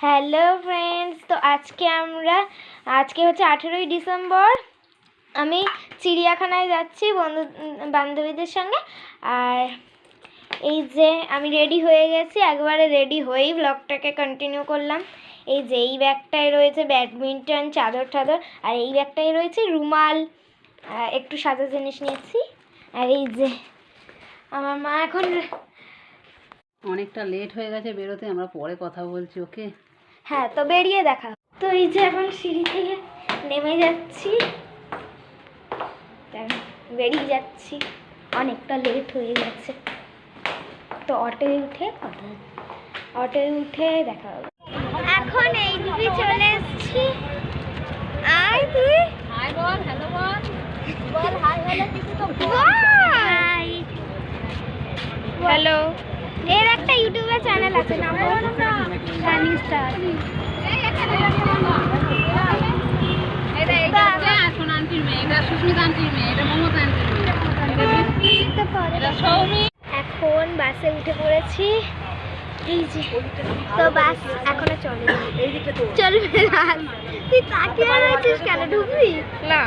Hello friends, তো আজকে হচ্ছে 18ই ডিসেম্বর। আমি চিড়িয়াখানায় যাচ্ছি বান্ধবীদের সঙ্গে। আর এই যে আমি রেডি হয়ে গেছি, একবারে রেডি হয়েই ব্লগটাকে কন্টিনিউ করলাম। এই যে এই ব্যাগটায় রয়েছে ব্যাডমিন্টন, চাদর টাদর, আর এই ব্যাগটায় রয়েছে রুমাল, একটু সাদা জিনিস নিয়েছি। আর এই যে আমার মা এখন অনেকটা লেট হয়ে গেছে বেরোতে, আমরা পরে কথা বলছি। ওকে, হ্যাঁ, তো বেরিয়ে দেখা। তো এই যে এখন সিঁড়ি থেকে নেমে যাচ্ছি, বেরিয়ে যাচ্ছি, অনেকটা লেট হয়ে গেছে। তো অটোয় উঠে দেখা হবে। এখন এই দিকে চলে এসেছি। আয় তুই হাই বল, হ্যালো বল, বল হাই হ্যালো কিছু তো বল। হাই হ্যালো, এর একটা ইউটিউবে চ্যানেল আছে, নাম বল সানি স্টার। এটা সোনা আন্টির মেয়ে, এটা সুস্মিতা আন্টির মেয়ে, এটা মমতা আন্টির মেয়ে, এটা সৌমি। এখন বাসে উঠে পড়েছি। এই যে তো বাস এখনো চলবে, না। তুই তাকিয়ে রয়েছিস কেন? ঢুকবি না?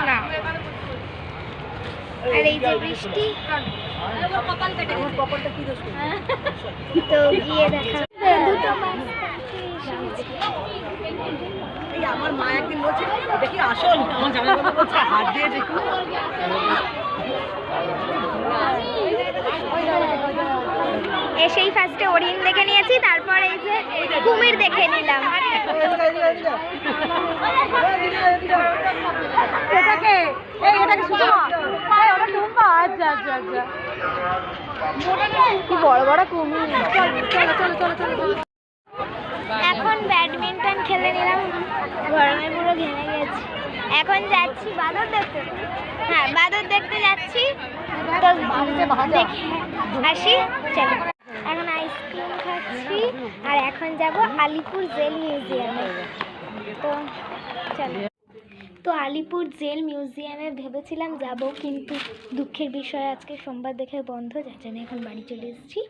না। আর এই যে বৃষ্টি, তো গিয়ে দেখা দুটো বাস। আমার মা একদিন বলছে এটা কি আসল, আমার জামাই বাবা বলছে হাত দিয়ে দেখো। এসেই ফার্স্টে হরিণ দেখে নিয়েছি, তারপর এই যে কুমির দেখে নিলাম। কি বড় বড় কুমির। এখন ব্যাডমিন্টন খেলে নিলাম, গরমে পুরো ঘেমে গেছি। এখন যাচ্ছি বাদর দেখতে। হ্যাঁ, বাদর দেখতে যাচ্ছি, তো দেখে আসি। চলো, এখন আইসক্রিম খাচ্ছি আর এখন যাব আলিপুর জেল মিউজিয়ামে। তো চলো। তো আলিপুর জেল মিউজিয়ামে ভেবেছিলাম যাব, কিন্তু দুঃখের বিষয় আজকে সোমবার দেখে বন্ধ, যার জন্য এখন বাড়ি চলে এসেছি।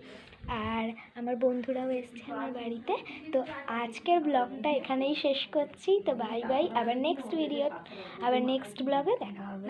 আর আমার বন্ধুরাও এসছে আমার বাড়িতে। তো আজকের ব্লগটা এখানেই শেষ করছি। তো বাই বাই, আবার নেক্সট ব্লগে দেখা হবে।